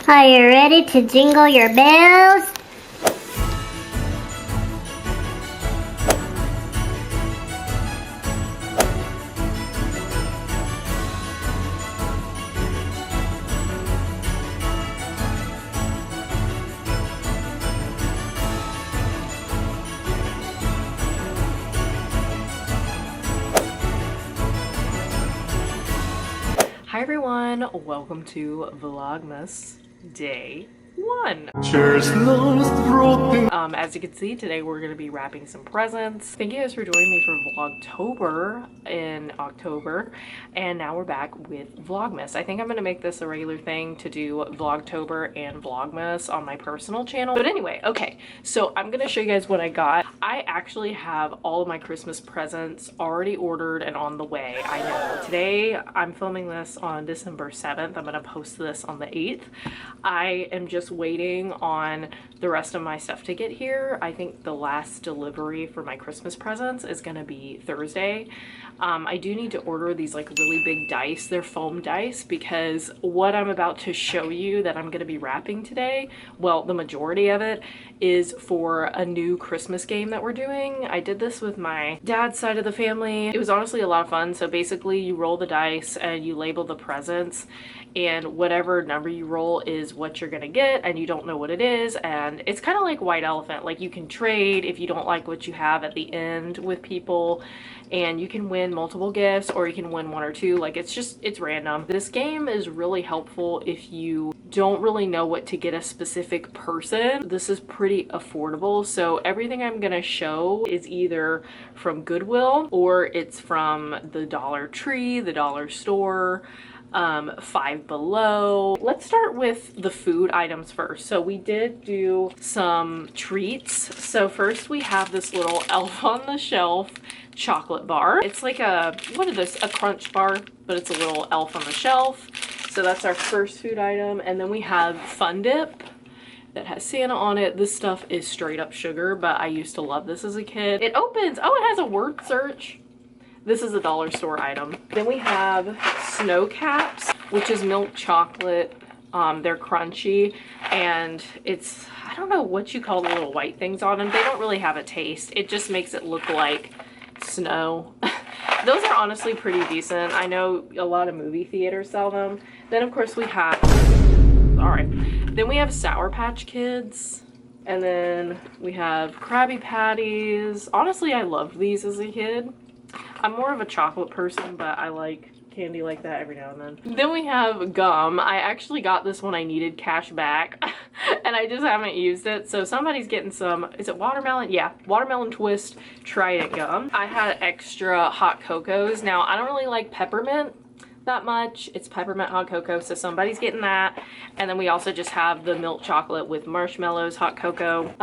Are you ready to jingle your bells? Hi everyone, welcome to Vlogmas Day 1. As you can see, today we're going to be wrapping some presents. Thank you guys for joining me for Vlogtober in October, and now we're back with Vlogmas. I think I'm going to make this a regular thing to do Vlogtober and Vlogmas on my personal channel. But anyway, okay, so I'm going to show you guys what I got. I actually have all of my Christmas presents already ordered and on the way. I know today I'm filming this on December 7th. I'm going to post this on the 8th. I am just waiting on the rest of my stuff to get here. I think the last delivery for my Christmas presents is going to be Thursday. I do need to order these like really big dice. They're foam dice because what I'm about to show you that I'm going to be wrapping today, well, the majority of it is for a new Christmas game that we're doing. I did this with my dad's side of the family. It was honestly a lot of fun. So basically you roll the dice and you label the presents, and whatever number you roll is what you're gonna get, and you don't know what it is. And it's kind of like White Elephant. Like, you can trade if you don't like what you have at the end with people, and you can win multiple gifts, or you can win one or two. Like, it's random. This game is really helpful if you don't really know what to get a specific person. This is pretty affordable. So everything I'm gonna show is either from Goodwill or it's from the Dollar Tree, the dollar store, Five Below. Let's start with the food items first. So we did do some treats. So first we have this little Elf on the Shelf chocolate bar. It's like a, what is this? A Crunch bar, but it's a little Elf on the Shelf. So that's our first food item. And then we have Fun Dip that has Santa on it. This stuff is straight up sugar, but I used to love this as a kid. It opens, oh, it has a word search. This is a dollar store item. Then we have Snow Caps, which is milk chocolate. They're crunchy, and it's, I don't know what you call the little white things on them. They don't really have a taste. It just makes it look like snow. Those are honestly pretty decent. I know a lot of movie theaters sell them. Then of course we have, all right. Then we have Sour Patch Kids. And then we have Krabby Patties. Honestly, I loved these as a kid. I'm more of a chocolate person, but I like candy like that every now and then. Then we have gum. I actually got this when I needed cash back, and I just haven't used it. So somebody's getting some, is it watermelon? Yeah, watermelon twist Trident gum. I had extra hot cocos. Now, I don't really like peppermint that much. It's peppermint hot cocoa, so somebody's getting that. And then we also just have the milk chocolate with marshmallows hot cocoa.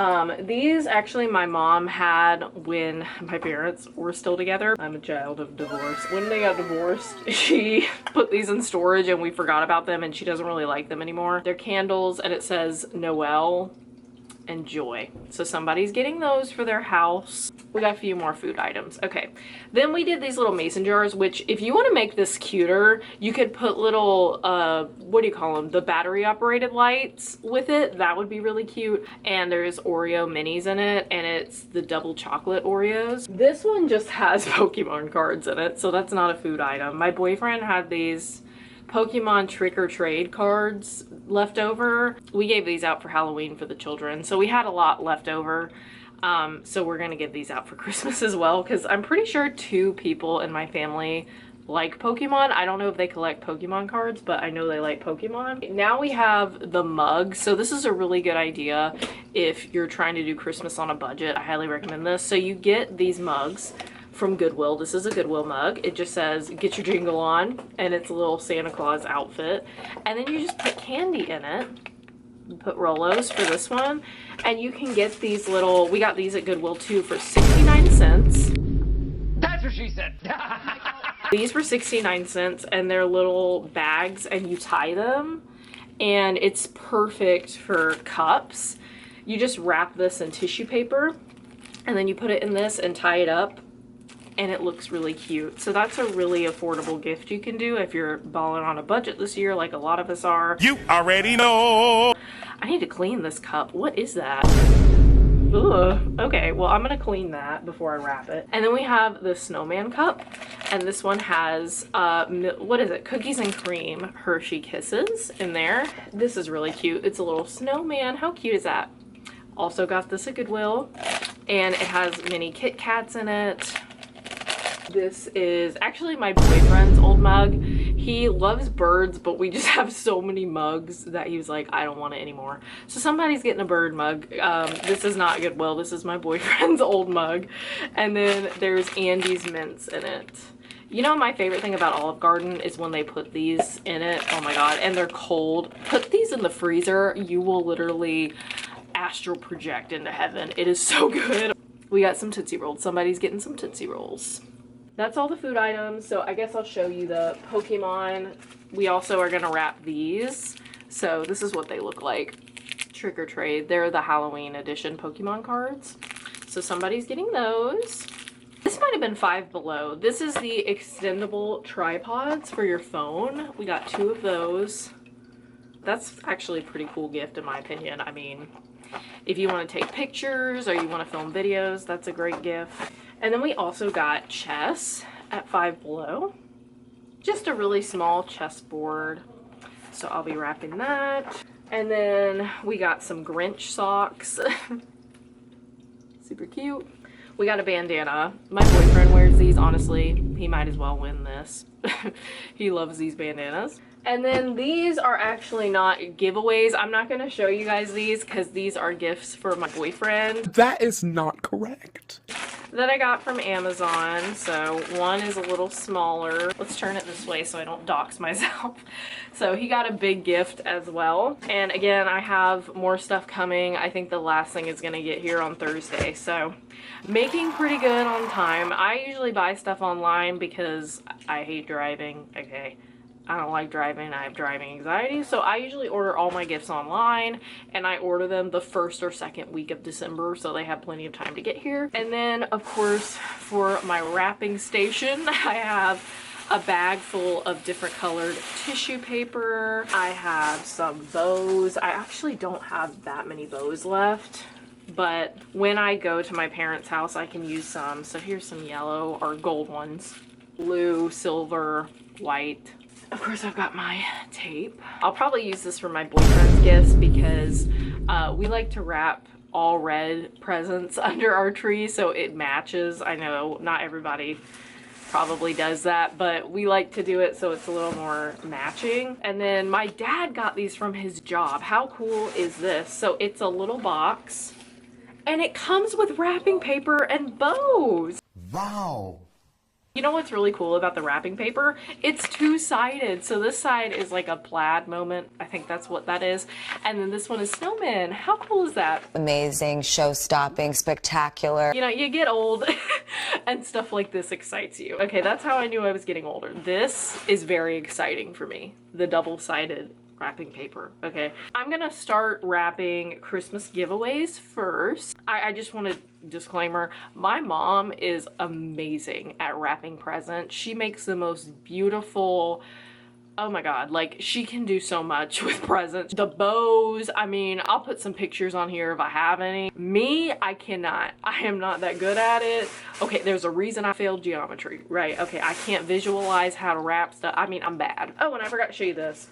These actually my mom had when my parents were still together. I'm a child of divorce. When they got divorced, she put these in storage and we forgot about them, and she doesn't really like them anymore. They're candles, and it says Noel and joy. So somebody's getting those for their house. We got a few more food items. Okay, then we did these little mason jars, which if you want to make this cuter, you could put little what do you call them, the battery operated lights with it. That would be really cute. And there's Oreo minis in it, and it's the double chocolate Oreos. This one just has Pokemon cards in it, so that's not a food item. My boyfriend had these Pokemon trick or trade cards left over. We gave these out for Halloween for the children, so we had a lot left over. So we're gonna give these out for Christmas as well, because I'm pretty sure 2 people in my family like Pokemon. I don't know if they collect Pokemon cards, but I know they like Pokemon. Now we have the mugs. So this is a really good idea if you're trying to do Christmas on a budget. I highly recommend this. So you get these mugs from Goodwill. This is a Goodwill mug. It just says get your jingle on, and it's a little Santa Claus outfit, and then you just put candy in it. You put Rolos for this one, and you can get these little, we got these at Goodwill too for 69 cents. That's what she said. These were 69 cents, and they're little bags, and you tie them, and it's perfect for cups. You just wrap this in tissue paper, and then you put it in this and tie it up. and it looks really cute. So that's a really affordable gift you can do if you're balling on a budget this year, like a lot of us are. You already know. I need to clean this cup. What is that? Ugh. Okay, well, I'm gonna clean that before I wrap it. And then we have the snowman cup, and this one has what is it, cookies and cream Hershey Kisses in there. This is really cute. It's a little snowman. How cute is that? Also got this at Goodwill, and it has mini Kit Kats in it. This is actually my boyfriend's old mug. He loves birds, but we just have so many mugs that he was like, I don't want it anymore. So somebody's getting a bird mug. This is not Goodwill. This is my boyfriend's old mug. And then there's Andy's mints in it. You know, my favorite thing about Olive Garden is when they put these in it. Oh my God. And they're cold. Put these in the freezer. You will literally astral project into heaven. It is so good. We got some Tootsie Rolls. Somebody's getting some Tootsie Rolls. That's all the food items, so I guess I'll show you the Pokemon. We also are gonna wrap these. So this is what they look like. Trick or Trade. They're the Halloween edition Pokemon cards. So somebody's getting those. This might have been Five Below. This is the extendable tripods for your phone. We got 2 of those. That's actually a pretty cool gift in my opinion. I mean, if you want to take pictures or you want to film videos, that's a great gift. And then we also got chess at Five Below. Just a really small chessboard. So I'll be wrapping that. And then we got some Grinch socks. Super cute. We got a bandana. My boyfriend wears these, honestly. He might as well win this. He loves these bandanas. And then these are actually not giveaways. I'm not going to show you guys these because these are gifts for my boyfriend. That is not correct. That I got from Amazon. So one is a little smaller. Let's turn it this way so I don't dox myself. So he got a big gift as well. And again, I have more stuff coming. I think the last thing is going to get here on Thursday. So making pretty good on time. I usually buy stuff online because I hate driving. Okay. I don't like driving. I have driving anxiety. So I usually order all my gifts online, and I order them the 1st or 2nd week of December, so they have plenty of time to get here. And then, of course, for my wrapping station, I have a bag full of different colored tissue paper. I have some bows. I actually don't have that many bows left, but when I go to my parents' house, I can use some. So here's some yellow or gold ones. Blue, silver, white. Of course, I've got my tape. I'll probably use this for my boyfriend's gifts because we like to wrap all red presents under our tree so it matches. I know not everybody probably does that, but we like to do it so it's a little more matching. And then my dad got these from his job. How cool is this? So it's a little box and it comes with wrapping paper and bows. Wow. You know what's really cool about the wrapping paper? It's 2-sided. So this side is like a plaid moment. I think that's what that is. And then this one is snowman. How cool is that? Amazing, show-stopping, spectacular. You know, you get old and stuff like this excites you. Okay, that's how I knew I was getting older. This is very exciting for me. The double-sided wrapping paper. Okay, I'm gonna start wrapping Christmas giveaways first. I just want to disclaimer, my mom is amazing at wrapping presents. She makes the most beautiful, oh my god, like she can do so much with presents. The bows, I mean, I'll put some pictures on here if I have any. Me, I cannot. I am not that good at it. Okay, there's a reason I failed geometry, right? Okay, I can't visualize how to wrap stuff. I mean, I'm bad. Oh, and I forgot to show you this.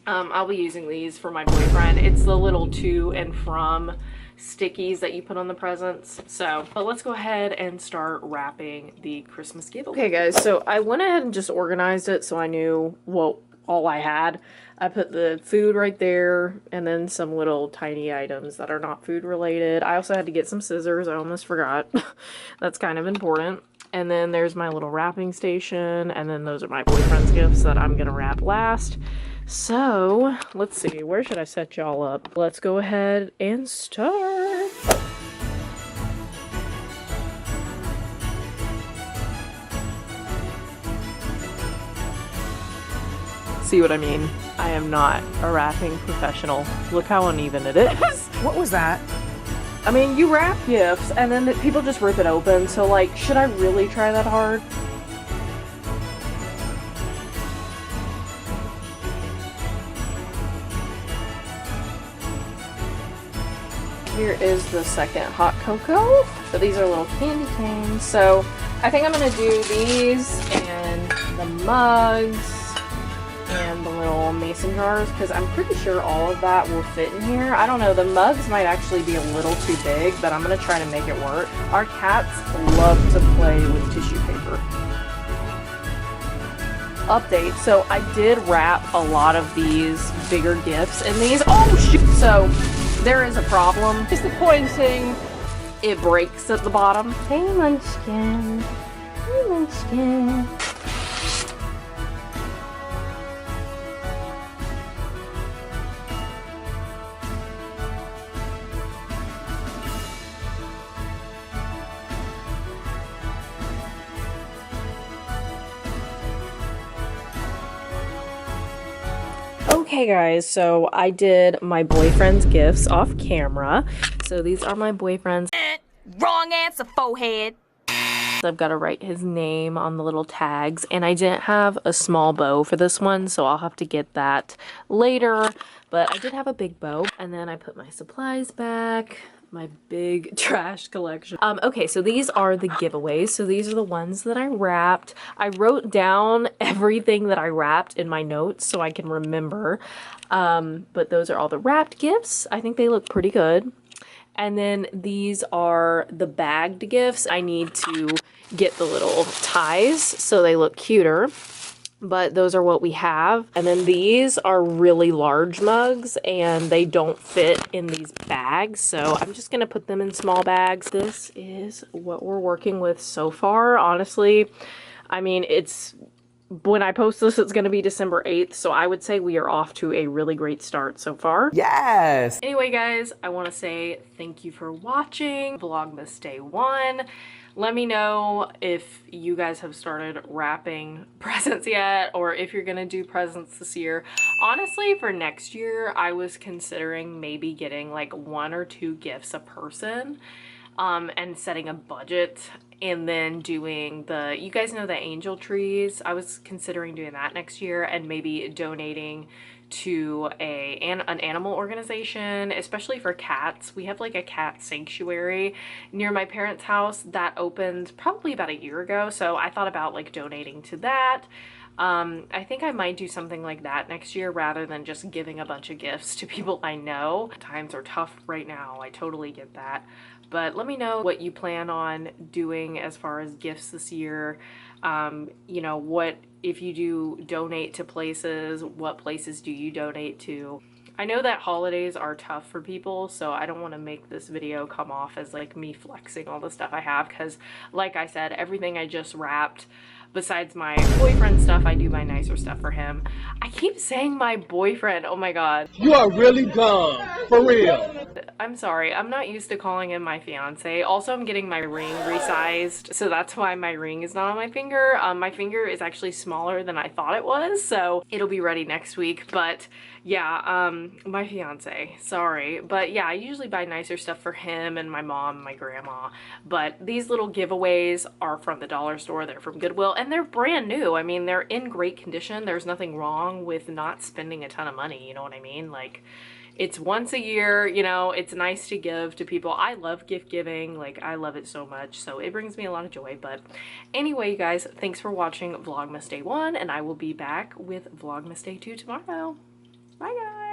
I'll be using these for my boyfriend. It's the little to and from stickies that you put on the presents. So, but let's go ahead and start wrapping the Christmas giveaway. Okay guys, so I went ahead and just organized it so I knew what all I had. I put the food right there and then some little tiny items that are not food related. I also had to get some scissors. I almost forgot. That's kind of important. And then there's my little wrapping station, and then those are my boyfriend's gifts that I'm gonna wrap last. So, let's see, where should I set y'all up? Let's go ahead and start. See what I mean? I am not a wrapping professional. Look how uneven it is. What was that? I mean, you wrap gifts and then people just rip it open, so like, should I really try that hard? Here is the second hot cocoa. So these are little candy canes. So I think I'm gonna do these and the mugs and the little mason jars because I'm pretty sure all of that will fit in here. I don't know, the mugs might actually be a little too big, but I'm gonna try to make it work. Our cats love to play with tissue paper. Update, so I did wrap a lot of these bigger gifts in these. Oh shoot! So there is a problem. Disappointing. It breaks at the bottom. Hey Munchkin. Hey Munchkin. Okay guys, so I did my boyfriend's gifts off camera. So these are my boyfriend's. Wrong answer, forehead. I've got to write his name on the little tags, and I didn't have a small bow for this one, so I'll have to get that later. But I did have a big bow, and then I put my supplies back. My big trash collection. Okay, so these are the giveaways. So these are the ones that I wrapped. I wrote down everything that I wrapped in my notes so I can remember. But those are all the wrapped gifts. I think they look pretty good. And then these are the bagged gifts. I need to get the little ties so they look cuter. But those are what we have. And then these are really large mugs and they don't fit in these bags. So I'm just gonna put them in small bags. This is what we're working with so far. Honestly, I mean, when I post this, it's gonna be December 8th. So I would say we are off to a really great start so far. Yes! Anyway, guys, I wanna say thank you for watching Vlogmas Day 1. Let me know if you guys have started wrapping presents yet, or if you're gonna do presents this year. Honestly, for next year, I was considering maybe getting like 1 or 2 gifts a person, and setting a budget, and then doing you guys know the angel trees? I was considering doing that next year, and maybe donating to an animal organization, especially for cats. We have like a cat sanctuary near my parents' house that opened probably about a year ago, so I thought about like donating to that. I think I might do something like that next year rather than just giving a bunch of gifts to people I know. Times are tough right now, I totally get that. But let me know what you plan on doing as far as gifts this year. You know, what if you do donate to places, what places do you donate to? I know that holidays are tough for people, so I don't want to make this video come off as like me flexing all the stuff I have, because like I said, everything I just wrapped, besides my boyfriend stuff, I do buy nicer stuff for him. I keep saying my boyfriend, oh my god. You are really dumb, for real. I'm sorry, I'm not used to calling him my fiance. Also, I'm getting my ring resized, so that's why my ring is not on my finger. My finger is actually smaller than I thought it was, so it'll be ready next week. But yeah, my fiance, sorry. But yeah, I usually buy nicer stuff for him and my mom and my grandma. But these little giveaways are from the dollar store, they're from Goodwill, and they're brand new. I mean, they're in great condition. There's nothing wrong with not spending a ton of money, you know what I mean? Like, it's once a year, you know, it's nice to give to people. I love gift giving, like I love it so much, so it brings me a lot of joy. But anyway, you guys, thanks for watching Vlogmas Day 1, and I will be back with Vlogmas Day 2 tomorrow. Bye guys!